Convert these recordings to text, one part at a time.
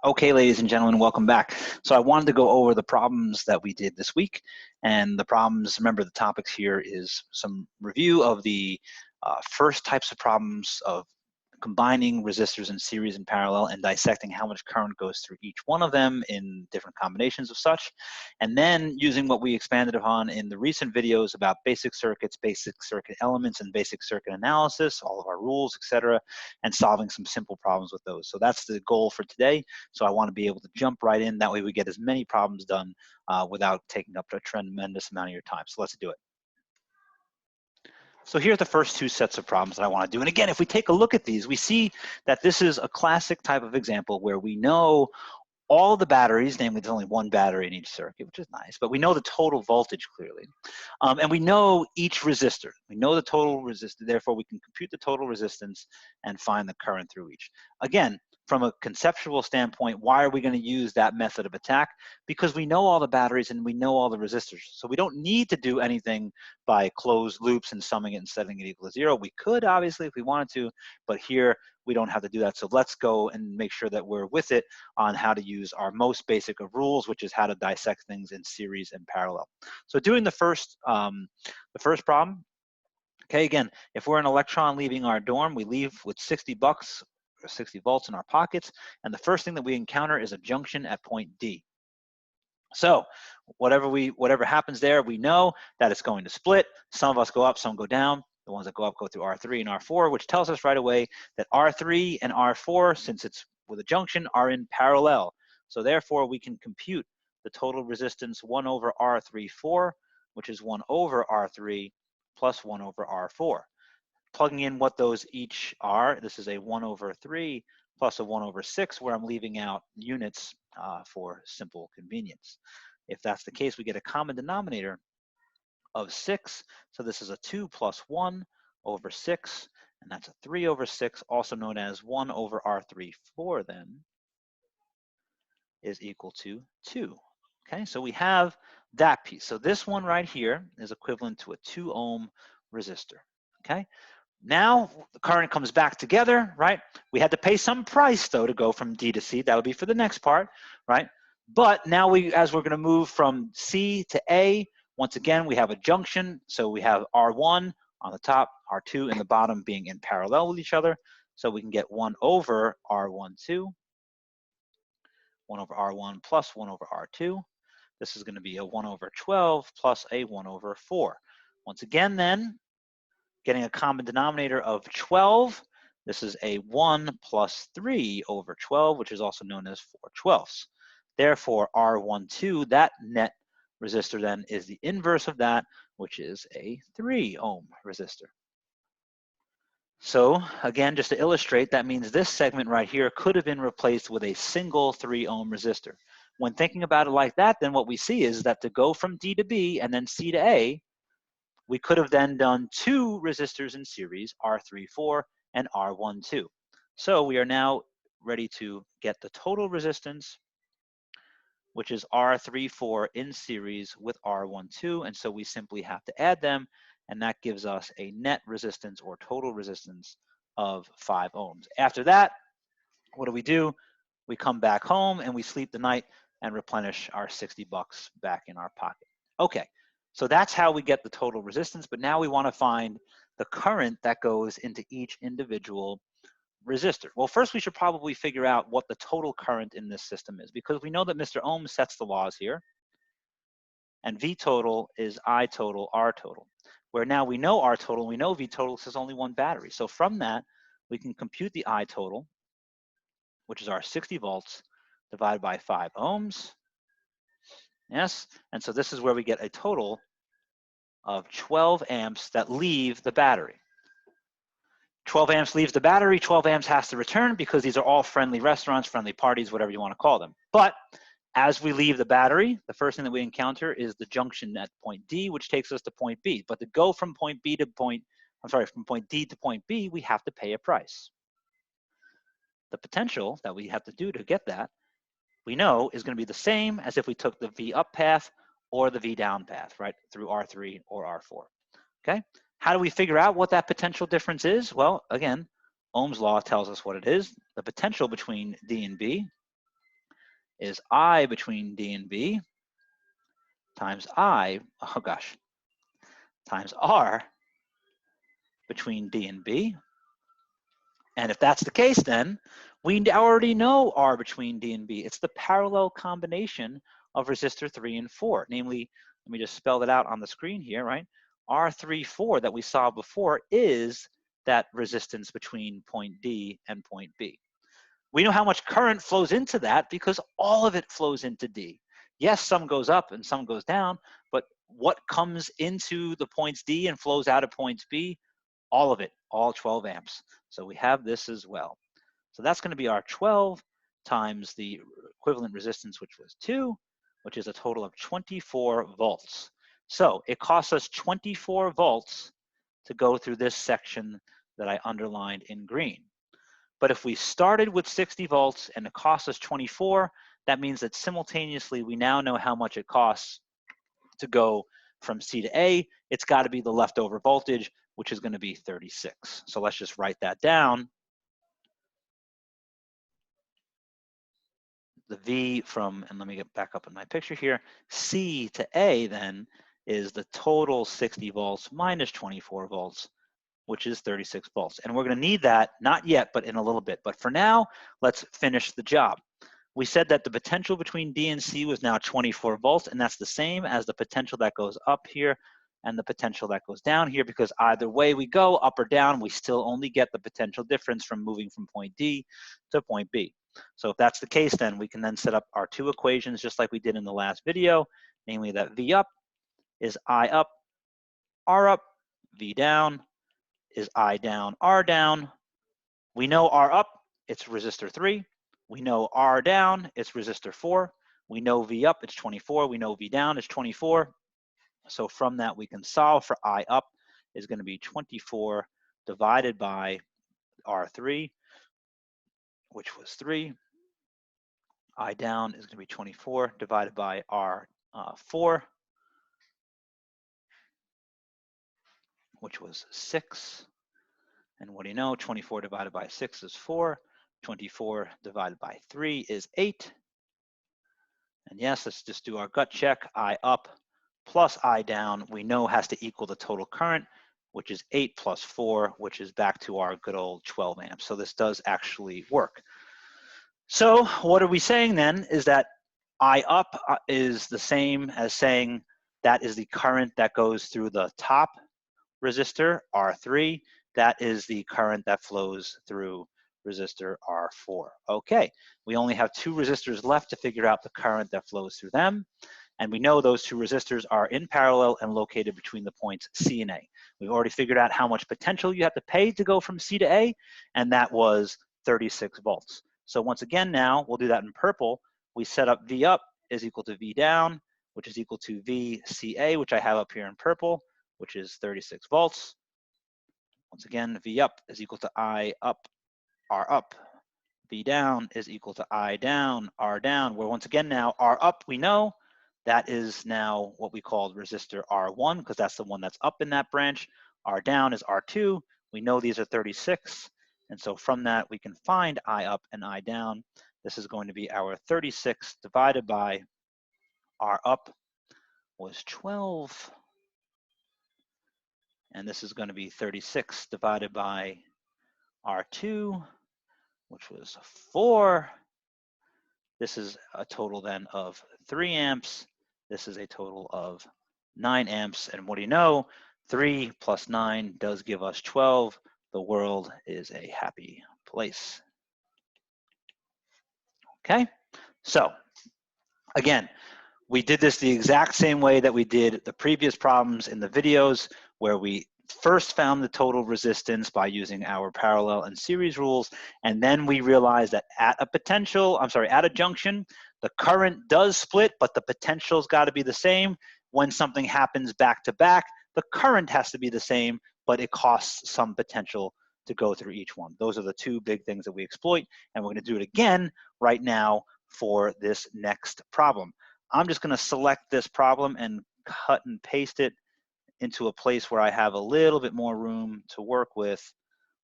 Okay, ladies and gentlemen, welcome back. So I wanted to go over the problems that we did this week. And the problems, remember the topics here is some review of the first types of problems of combining resistors in series and parallel and dissecting how much current goes through each one of them in different combinations of such. And then using what we expanded upon in the recent videos about basic circuits, basic circuit elements, and basic circuit analysis, all of our rules, etc., and solving some simple problems with those. So that's the goal for today. So I want to be able to jump right in. That way we get as many problems done without taking up a tremendous amount of your time. So let's do it. So here are the first two sets of problems that I want to do. And again, if we take a look at these, we see that this is a classic type of example where we know all the batteries, namely there's only one battery in each circuit, which is nice, but we know the total voltage clearly. And we know each resistor. We know the total resistor, therefore we can compute the total resistance and find the current through each. Again, from a conceptual standpoint, why are we going to use that method of attack? Because we know all the batteries and we know all the resistors. So we don't need to do anything by closed loops and summing it and setting it equal to 0. We could, obviously, if we wanted to, but here we don't have to do that. So let's go and make sure that we're with it on how to use our most basic of rules, which is how to dissect things in series and parallel. So doing the first problem, okay, again, if we're an electron leaving our dorm, we leave with 60 bucks or 60 volts in our pockets, and the first thing that we encounter is a junction at point D. So whatever happens there, we know that it's going to split. Some of us go up, some go down. The ones that go up go through R3 and R4, which tells us right away that R3 and R4, since it's with a junction, are in parallel. So therefore, we can compute the total resistance 1 over R34, which is 1 over R3 plus 1 over R4. Plugging in what those each are, this is a 1 over 3 plus a 1 over 6, where I'm leaving out units for simple convenience. If that's the case, we get a common denominator of 6. So this is a 2 plus 1 over 6, and that's a 3 over 6, also known as 1 over R34 then, is equal to 2. Okay, so we have that piece. So this one right here is equivalent to a 2 ohm resistor. Okay, now the current comes back together, right? We had to pay some price though to go from D to C. That'll be for the next part, right? But now as we're going to move from C to A, once again, we have a junction. So we have R1 on the top, R2 in the bottom being in parallel with each other. So we can get 1 over R12, 1 over R1 plus 1 over R2. This is going to be a 1 over 12 plus a 1 over 4. Once again, then, getting a common denominator of 12. This is a 1 plus 3 over 12, which is also known as 4/12. Therefore, R12, that net resistor then is the inverse of that, which is a 3 ohm resistor. So again, just to illustrate, that means this segment right here could have been replaced with a single 3 ohm resistor. When thinking about it like that, then what we see is that to go from D to B and then C to A, we could have then done 2 resistors in series, R34 and R12. So we are now ready to get the total resistance, which is R34 in series with R12. And so we simply have to add them, and that gives us a net resistance or total resistance of 5 ohms. After that, what do? We come back home and we sleep the night and replenish our 60 bucks back in our pocket. Okay. So that's how we get the total resistance, but now we want to find the current that goes into each individual resistor. Well, first we should probably figure out what the total current in this system is, because we know that Mr. Ohm sets the laws here, and V total is I total, R total, where now we know R total, we know V total says only one battery. So from that, we can compute the I total, which is our 60 volts, divided by 5 ohms. Yes, and so this is where we get a total of 12 amps that leave the battery. 12 amps leaves the battery, 12 amps has to return because these are all friendly restaurants, friendly parties, whatever you want to call them. But as we leave the battery, the first thing that we encounter is the junction at point D, which takes us to point B. But to go from point D to point B, we have to pay a price. The potential that we have to do to get that, we know is going to be the same as if we took the V up path or the V down path, right, through R3 or R4. Okay, how do we figure out what that potential difference is? Well, again, Ohm's law tells us what it is. The potential between D and B is I between D and B times I, oh gosh, times R between D and B. And if that's the case, then we already know R between D and B. It's the parallel combination of resistor 3 and 4. Namely, let me just spell that out on the screen here, right? R3, 4 that we saw before is that resistance between point D and point B. We know how much current flows into that because all of it flows into D. Yes, some goes up and some goes down, but what comes into the points D and flows out of points B? All of it, all 12 amps. So we have this as well. So that's going to be our 12 times the equivalent resistance, which was 2, which is a total of 24 volts. So it costs us 24 volts to go through this section that I underlined in green. But if we started with 60 volts and it costs us 24, that means that simultaneously we now know how much it costs to go from C to A. It's got to be the leftover voltage, which is going to be 36. So let's just write that down. The V from, and let me get back up in my picture here, C to A then is the total 60 volts minus 24 volts, which is 36 volts. And we're going to need that, not yet, but in a little bit. But for now, let's finish the job. We said that the potential between D and C was now 24 volts, and that's the same as the potential that goes up here and the potential that goes down here, because either way we go, up or down, we still only get the potential difference from moving from point D to point B. So if that's the case, then we can then set up our two equations just like we did in the last video, namely that V up is I up, R up, V down is I down, R down. We know R up, it's resistor 3. We know R down, it's resistor 4. We know V up, it's 24. We know V down, it's 24. So from that, we can solve for I up is going to be 24 divided by R3, which was 3. I down is going to be 24 divided by R4, which was 6. And what do you know? 24 divided by 6 is 4. 24 divided by 3 is 8. And yes, let's just do our gut check. I up plus I down, we know has to equal the total current, which is 8 plus 4, which is back to our good old 12 amps. So this does actually work. So what are we saying then is that I up is the same as saying that is the current that goes through the top resistor, R3. That is the current that flows through resistor R4. Okay, we only have 2 resistors left to figure out the current that flows through them. And we know those 2 resistors are in parallel and located between the points C and A. We've already figured out how much potential you have to pay to go from C to A, and that was 36 volts. So once again now, we'll do that in purple. We set up V up is equal to V down, which is equal to VCA, which I have up here in purple, which is 36 volts. Once again, V up is equal to I up, R up. V down is equal to I down, R down, where once again now R up, we know that is now what we called resistor R1, because that's the one that's up in that branch. R down is R2. We know these are 36. And so from that, we can find I up and I down. This is going to be our 36 divided by R up was 12. And this is going to be 36 divided by R2, which was 4. This is a total then of 3 amps. This is a total of 9 amps. And what do you know? 3 plus 9 does give us 12. The world is a happy place. Okay, so again, we did this the exact same way that we did the previous problems in the videos, where we first found the total resistance by using our parallel and series rules, and then we realized that at a junction, the current does split, but the potential's got to be the same. When something happens back to back, the current has to be the same, but it costs some potential to go through each one. Those are the 2 big things that we exploit, and we're going to do it again right now for this next problem. I'm just going to select this problem and cut and paste it into a place where I have a little bit more room to work with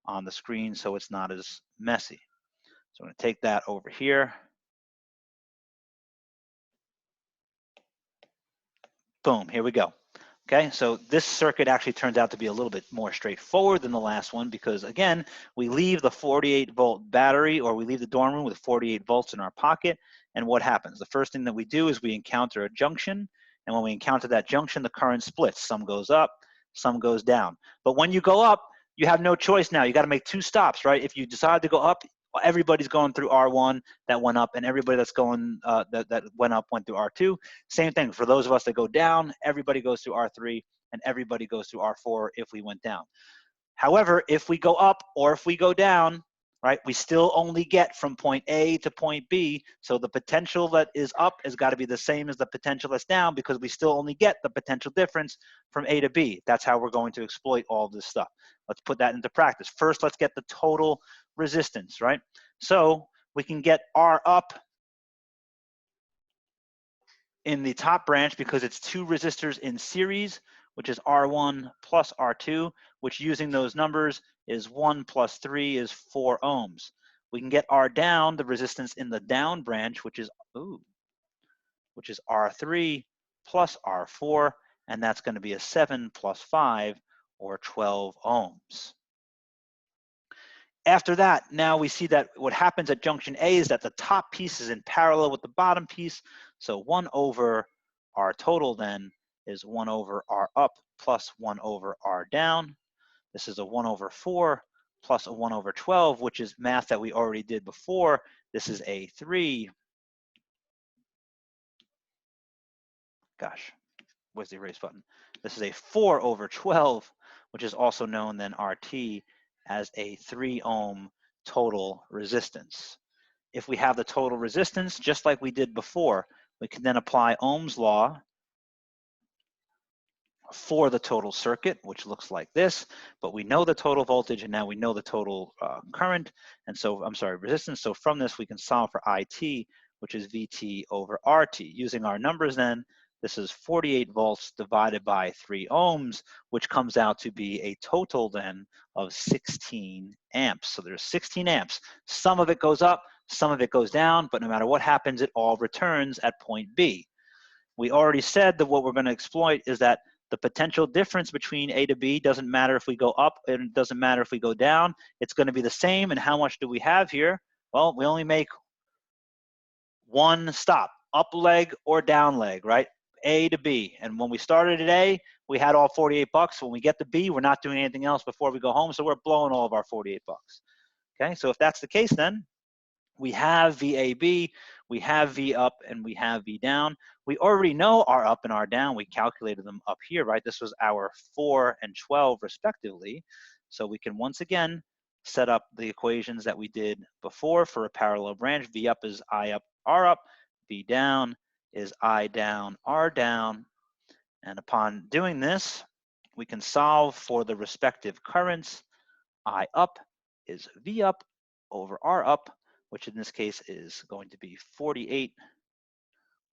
on the screen so it's not as messy. So I'm going to take that over here. Boom, here we go. Okay, so this circuit actually turns out to be a little bit more straightforward than the last one because, again, we leave the 48-volt battery, or we leave the dorm room with 48 volts in our pocket, and what happens? The first thing that we do is we encounter a junction, and when we encounter that junction, the current splits. Some goes up, some goes down. But when you go up, you have no choice now. You got to make two stops, right? If you decide to go up, everybody's going through R1 that went up, and everybody that's going that went up went through R2. Same thing for those of us that go down, everybody goes through R3 and everybody goes through R4 if we went down. However, if we go up or if we go down, right, we still only get from point A to point B. So the potential that is up has got to be the same as the potential that's down because we still only get the potential difference from A to B. That's how we're going to exploit all of this stuff. Let's put that into practice. First, let's get the total resistance, right? So we can get R up in the top branch because it's two resistors in series, which is R1 plus R2, which using those numbers is 1 plus 3 is 4 ohms. We can get R down, the resistance in the down branch, which is R3 plus R4, and that's going to be a 7 plus 5, or 12 ohms. After that, now we see that what happens at junction A is that the top piece is in parallel with the bottom piece. So 1 over R total then is 1 over R up plus 1 over R down. This is a 1 over 4 plus a 1 over 12, which is math that we already did before. This is a 3. Gosh, where's the erase button? This is a 4 over 12, which is also known then RT as a 3 ohm total resistance. If we have the total resistance, just like we did before, we can then apply Ohm's law for the total circuit, which looks like this, but we know the total voltage and now we know the total current, and so, resistance. So from this we can solve for IT, which is VT over RT. Using our numbers then, this is 48 volts divided by 3 ohms, which comes out to be a total then of 16 amps. So there's 16 amps. Some of it goes up, some of it goes down, but no matter what happens, it all returns at point B. We already said that what we're going to exploit is that the potential difference between A to B doesn't matter if we go up, and it doesn't matter if we go down. It's going to be the same. And how much do we have here? Well, we only make one stop, up leg or down leg, right? A to B. And when we started at A, we had all 48 bucks. When we get to B, we're not doing anything else before we go home, so we're blowing all of our 48 bucks. Okay, so if that's the case, then we have VAB, we have V up, and we have V down. We already know R up and R down. We calculated them up here, right? This was our 4 and 12 respectively. So we can once again set up the equations that we did before for a parallel branch. V up is I up, R up. V down is I down, R down. And upon doing this, we can solve for the respective currents. I up is V up over R up, which in this case is going to be 48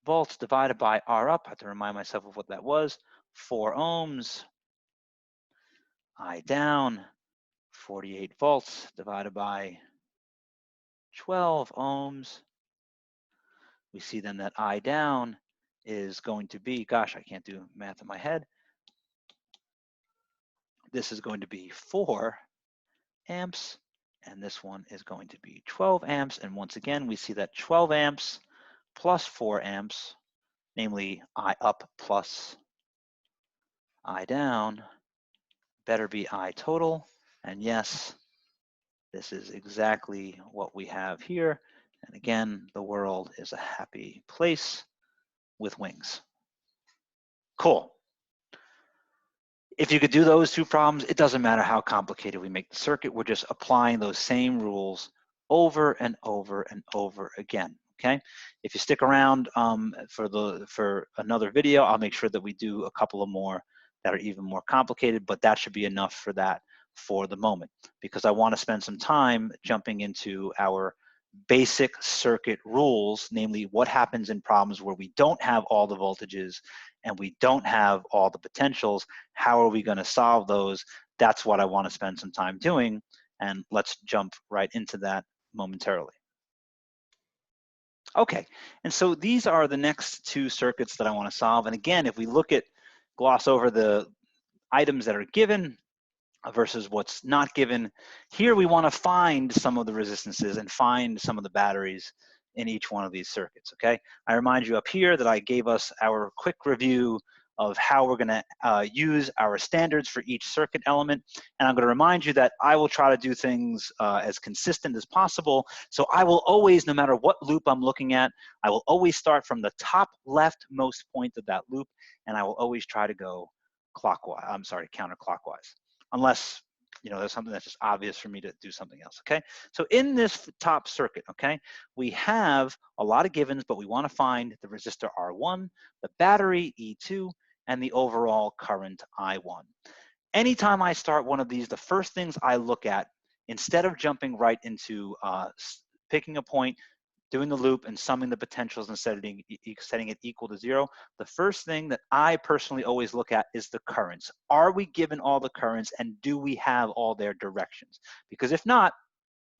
volts divided by R up. I have to remind myself of what that was. 4 ohms. I down, 48 volts divided by 12 ohms. We see then that I down is going to be, gosh, I can't do math in my head. This is going to be 4 amps, and this one is going to be 12 amps. And once again, we see that 12 amps plus 4 amps, namely I up plus I down, better be I total. And yes, this is exactly what we have here. And again, the world is a happy place with wings. Cool. If you could do those two problems, it doesn't matter how complicated we make the circuit. We're just applying those same rules over and over and over again. Okay. If you stick around for another video, I'll make sure that we do a couple of more that are even more complicated, but that should be enough for that for the moment, because I want to spend some time jumping into our basic circuit rules, namely what happens in problems where we don't have all the voltages and we don't have all the potentials. How are we going to solve those? That's what I want to spend some time doing, and let's jump right into that momentarily. Okay, and so these are the next two circuits that I want to solve. And again, if we gloss over the items that are given versus what's not given, here we want to find some of the resistances and find some of the batteries in each one of these circuits, okay? I remind you up here that I gave us our quick review of how we're gonna use our standards for each circuit element. And I'm gonna remind you that I will try to do things as consistent as possible. So I will always, no matter what loop I'm looking at, I will always start from the top leftmost point of that loop, and I will always try to go counterclockwise, unless there's something that's just obvious for me to do something else, okay? So in this top circuit, okay, we have a lot of givens, but we want to find the resistor R1, the battery E2, and the overall current I1. Anytime I start one of these, the first things I look at, instead of jumping right into picking a point, doing the loop and summing the potentials and setting it equal to 0, the first thing that I personally always look at is the currents. Are we given all the currents, and do we have all their directions? Because if not,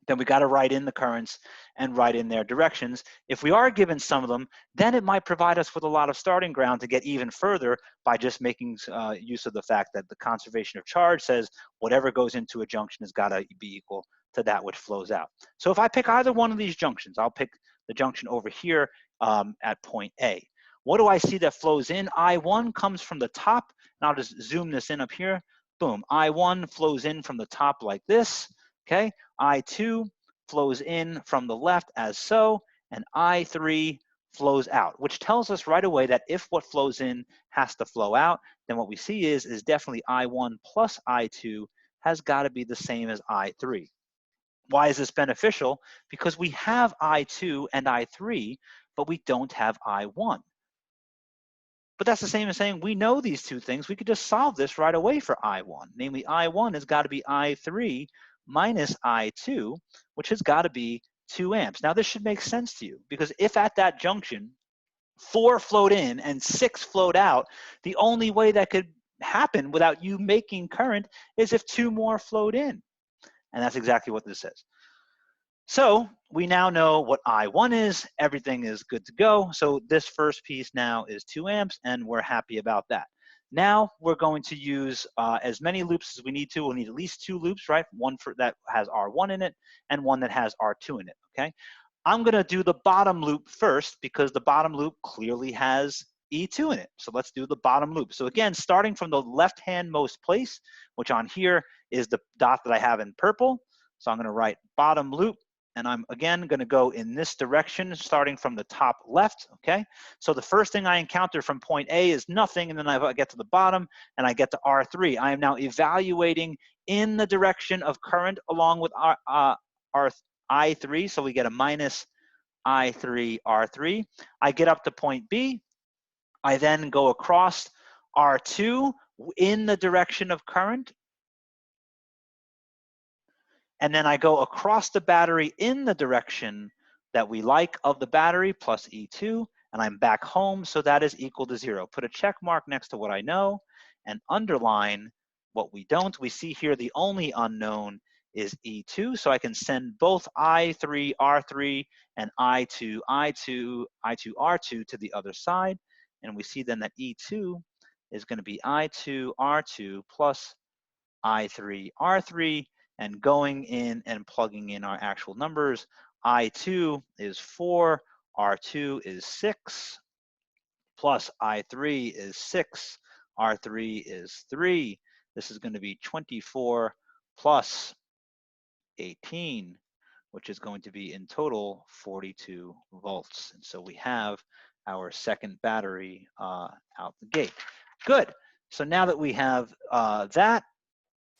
then we got to write in the currents and write in their directions. If we are given some of them, then it might provide us with a lot of starting ground to get even further by just making use of the fact that the conservation of charge says whatever goes into a junction has got to be equal to that which flows out. So if I pick either one of these junctions, I'll pick the junction over here at point A. What do I see that flows in? I1 comes from the top, and I'll just zoom this in up here. Boom, I1 flows in from the top like this, okay? I2 flows in from the left as so, and I3 flows out, which tells us right away that if what flows in has to flow out, then what we see is definitely I1 plus I2 has got to be the same as I3. Why is this beneficial? Because we have I2 and I3, but we don't have I1. But that's the same as saying we know these two things. We could just solve this right away for I1. Namely, I1 has got to be I3 minus I2, which has got to be 2 amps. Now, this should make sense to you, because if at that junction, 4 flowed in and 6 flowed out, the only way that could happen without you making current is if 2 more flowed in. And that's exactly what this says. So we now know what I1 is. Everything is good to go. So this first piece now is 2 amps, and we're happy about that. Now we're going to use as many loops as we need to. We'll need at least 2 loops, right? One that has R1 in it and one that has R2 in it, okay? I'm gonna do the bottom loop first because the bottom loop clearly has E2 in it. So let's do the bottom loop. So again, starting from the left-handmost place, which on here is the dot that I have in purple. So I'm gonna write bottom loop, and I'm again gonna go in this direction, starting from the top left, okay? So the first thing I encounter from point A is nothing, and then I get to the bottom, and I get to R3. I am now evaluating in the direction of current along with our I3, so we get a minus I3, R3. I get up to point B. I then go across R2 in the direction of current, and then I go across the battery in the direction that we like of the battery plus E2, and I'm back home, so that is equal to 0. Put a check mark next to what I know and underline what we don't. We see here the only unknown is E2, so I can send both I3, R3 and I2, R2 to the other side, and we see then that E2 is going to be I2, R2 plus I3, R3, and going in and plugging in our actual numbers. I2 is 4, R2 is 6, plus I3 is 6, R3 is 3. This is going to be 24 plus 18, which is going to be in total 42 volts. And so we have our second battery out the gate. Good. So now that we have that,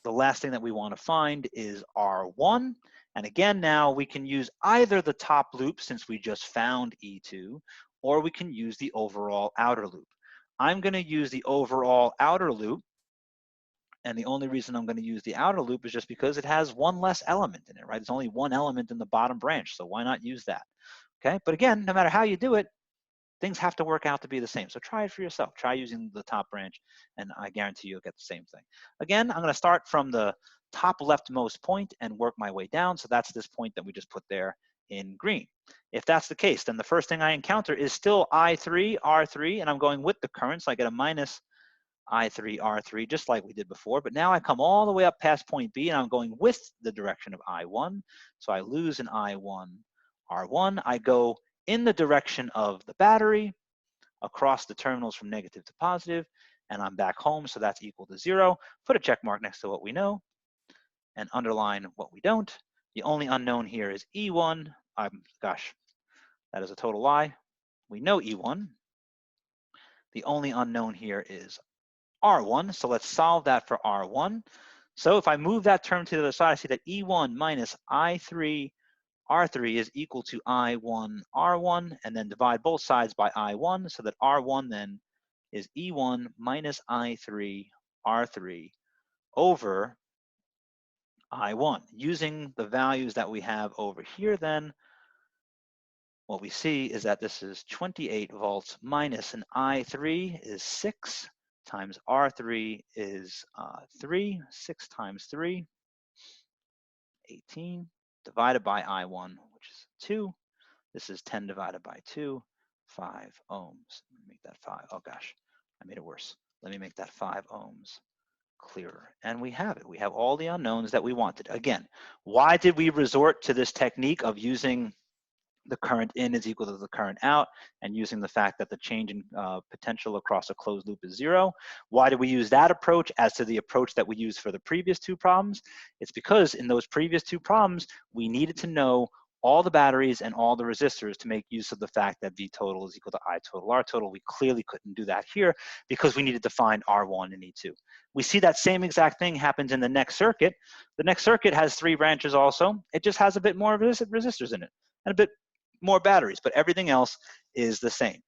the last thing that we want to find is R1. And again, now we can use either the top loop since we just found E2, or we can use the overall outer loop. I'm going to use the overall outer loop. And the only reason I'm going to use the outer loop is just because it has one less element in it, right? There's only one element in the bottom branch, so why not use that? Okay, but again, no matter how you do it, things have to work out to be the same. So try it for yourself. Try using the top branch, and I guarantee you'll get the same thing. Again, I'm going to start from the top leftmost point and work my way down. So that's this point that we just put there in green. If that's the case, then the first thing I encounter is still I3, R3, and I'm going with the current, so I get a minus I3, R3, just like we did before. But now I come all the way up past point B, and I'm going with the direction of I1. So I lose an I1, R1. I go in the direction of the battery, across the terminals from negative to positive, and I'm back home, so that's equal to 0. Put a check mark next to what we know, and underline what we don't. The only unknown here is E1. Gosh, that is a total lie. We know E1. The only unknown here is R1, so let's solve that for R1. So if I move that term to the other side, I see that E1 minus I3 R3 is equal to I1 R1, and then divide both sides by I1, so that R1 then is E1 minus I3 R3 over I1. Using the values that we have over here then, what we see is that this is 28 volts minus an I3 is 6 times R3 is 3, 6 times 3, 18, divided by I1, which is 2. This is 10 divided by 2, 5 ohms. Let me make that 5. Oh gosh, I made it worse. Let me make that 5 ohms clearer. And we have it. We have all the unknowns that we wanted. Again, why did we resort to this technique of using the current in is equal to the current out, and using the fact that the change in potential across a closed loop is 0. Why do we use that approach as to the approach that we used for the previous two problems? It's because in those previous two problems, we needed to know all the batteries and all the resistors to make use of the fact that V total is equal to I total, R total. We clearly couldn't do that here because we needed to find R1 and E2. We see that same exact thing happens in the next circuit. The next circuit has 3 branches also. It just has a bit more resistors in it and a bit more batteries, but everything else is the same.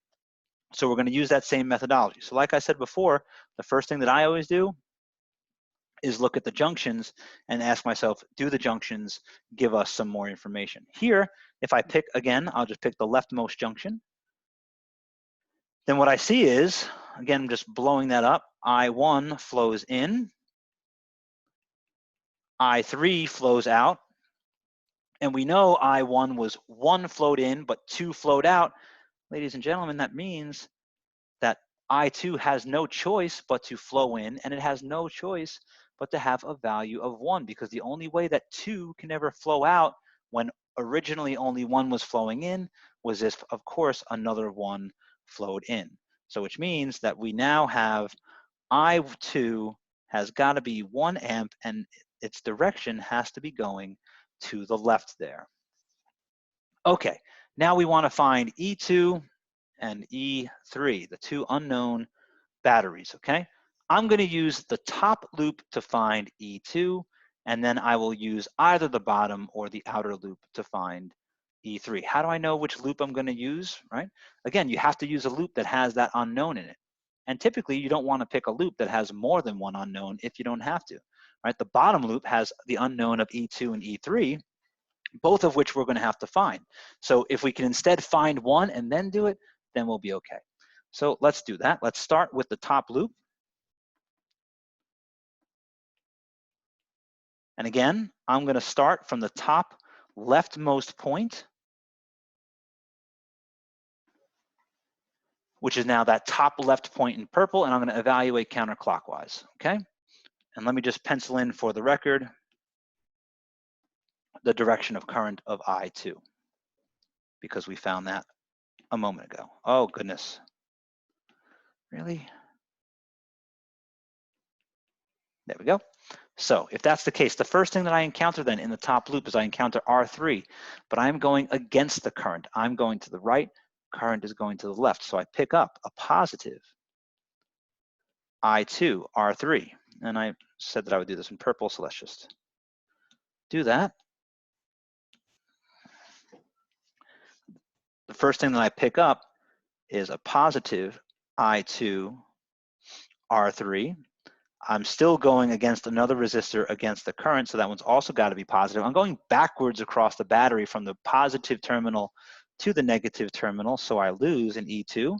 So we're going to use that same methodology. So like I said before, the first thing that I always do is look at the junctions and ask myself, do the junctions give us some more information? Here, if I pick, again, I'll just pick the leftmost junction. Then what I see is, again, I'm just blowing that up, I1 flows in, I3 flows out, and we know I1 was 1 flowed in, but 2 flowed out. Ladies and gentlemen, that means that I2 has no choice but to flow in, and it has no choice but to have a value of 1, because the only way that 2 can ever flow out when originally only 1 was flowing in was if, of course, another 1 flowed in. So which means that we now have I2 has got to be 1 amp, and its direction has to be going to the left there. Okay, now we want to find E2 and E3, the 2 unknown batteries, okay? I'm going to use the top loop to find E2, and then I will use either the bottom or the outer loop to find E3. How do I know which loop I'm going to use, right? Again, you have to use a loop that has that unknown in it. And typically, you don't want to pick a loop that has more than one unknown if you don't have to, right? The bottom loop has the unknown of E2 and E3, both of which we're going to have to find. So if we can instead find one and then do it, then we'll be okay. So let's do that. Let's start with the top loop. And again, I'm going to start from the top leftmost point, which is now that top left point in purple, and I'm going to evaluate counterclockwise, okay? And let me just pencil in for the record the direction of current of I2, because we found that a moment ago. Oh, goodness. Really? There we go. So if that's the case, the first thing that I encounter then in the top loop is I encounter R3, but I'm going against the current. I'm going to the right, current is going to the left. So I pick up a positive I2, R3. And I said that I would do this in purple, so let's just do that. The first thing that I pick up is a positive I2, R3. I'm still going against another resistor against the current, so that one's also got to be positive. I'm going backwards across the battery from the positive terminal to the negative terminal, so I lose an E2.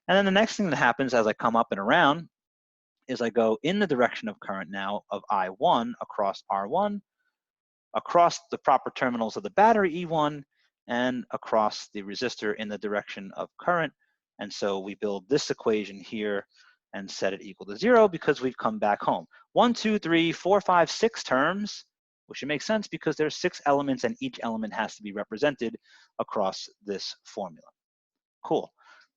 And then the next thing that happens as I come up and around is I go in the direction of current now of I1 across R1, across the proper terminals of the battery E1, and across the resistor in the direction of current. And so we build this equation here and set it equal to 0 because we've come back home. 1, 2, 3, 4, 5, 6 terms, which should make sense because there's 6 elements and each element has to be represented across this formula. Cool.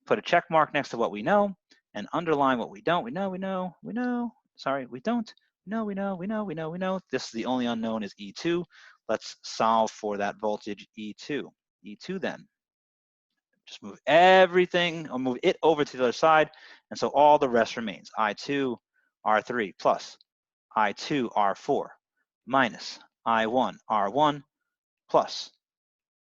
Put a check mark next to what we know and underline what we don't. We know. Sorry, we don't. No, we know. This is the only unknown is E2. Let's solve for that voltage E2. E2 then. Just move everything, or move it over to the other side, and so all the rest remains. I2, R3 plus I2, R4 minus I1, R1 plus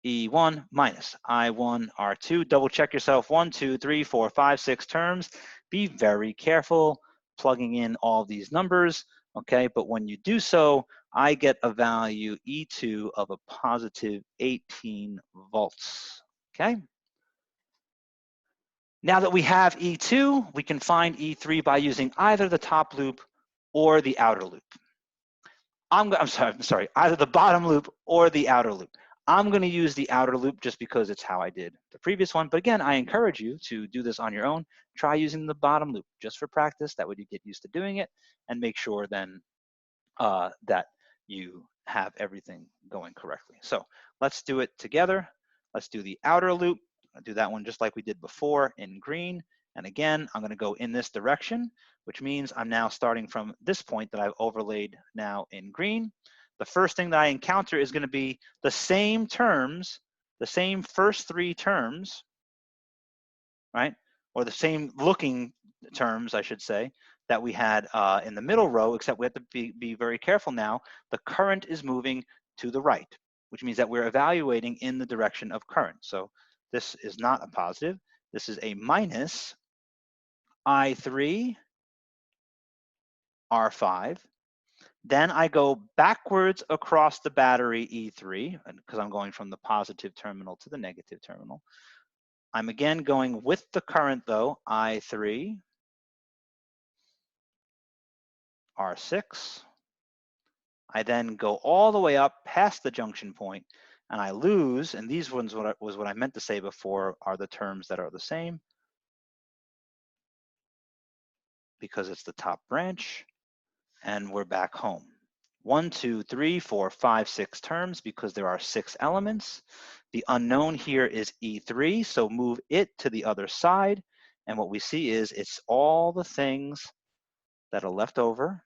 E1 minus I1, R2. Double check yourself. 1, 2, 3, 4, 5, 6 terms. Be very careful plugging in all these numbers, okay? But when you do so, I get a value E2 of a positive 18 volts, okay? Now that we have E2, we can find E3 by using either the top loop or the outer loop. I'm sorry, either the bottom loop or the outer loop. I'm going to use the outer loop just because it's how I did the previous one. But again, I encourage you to do this on your own. Try using the bottom loop just for practice. That way you get used to doing it and make sure then that you have everything going correctly. So let's do it together. Let's do the outer loop. I'll do that one just like we did before in green. And again, I'm going to go in this direction, which means I'm now starting from this point that I've overlaid now in green. The first thing that I encounter is going to be the same terms, the same first 3 terms, right? Or the same looking terms, I should say, that we had in the middle row, except we have to be very careful now. The current is moving to the right, which means that we're evaluating in the direction of current. So this is not a positive. This is a minus I3, R5. Then I go backwards across the battery E3, because I'm going from the positive terminal to the negative terminal. I'm again going with the current though, I3, R6. I then go all the way up past the junction point and I lose, and these ones was what I meant to say before are the terms that are the same because it's the top branch, and we're back home. 1, 2, 3, 4, 5, 6 terms because there are 6 elements. The unknown here is E3, so move it to the other side. And what we see is it's all the things that are left over.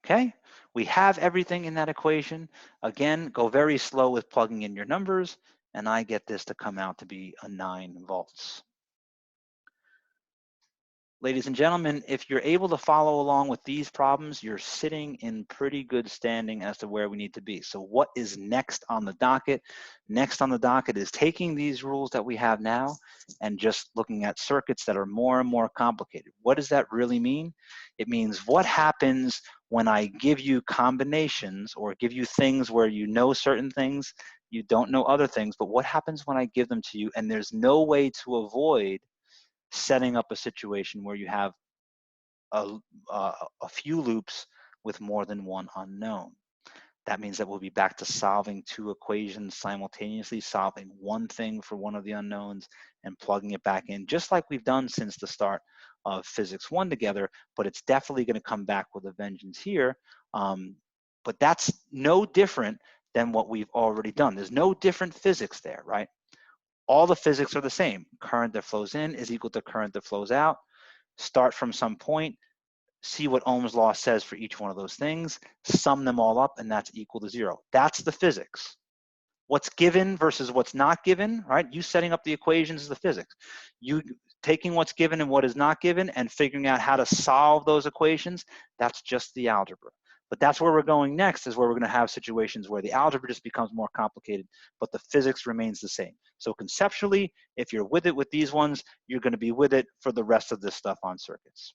Okay, we have everything in that equation. Again, go very slow with plugging in your numbers, and I get this to come out to be a 9 volts. Ladies and gentlemen, if you're able to follow along with these problems, you're sitting in pretty good standing as to where we need to be. So what is next on the docket? Next on the docket is taking these rules that we have now and just looking at circuits that are more and more complicated. What does that really mean? It means what happens when I give you combinations or give you things where you know certain things, you don't know other things, but what happens when I give them to you and there's no way to avoid setting up a situation where you have a few loops with more than one unknown. That means that we'll be back to solving 2 equations simultaneously, solving one thing for one of the unknowns and plugging it back in, just like we've done since the start of Physics 1 together, but it's definitely going to come back with a vengeance here. But that's no different than what we've already done. There's no different physics there, right? All the physics are the same. Current that flows in is equal to current that flows out. Start from some point, see what Ohm's law says for each one of those things, sum them all up, and that's equal to 0. That's the physics. What's given versus what's not given, right? You setting up the equations is the physics. You taking what's given and what is not given and figuring out how to solve those equations, that's just the algebra. But that's where we're going next, is where we're going to have situations where the algebra just becomes more complicated, but the physics remains the same. So conceptually, if you're with it with these ones, you're going to be with it for the rest of this stuff on circuits.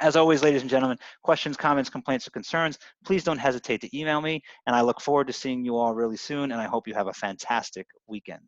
As always, ladies and gentlemen, questions, comments, complaints, or concerns, please don't hesitate to email me, and I look forward to seeing you all really soon, and I hope you have a fantastic weekend.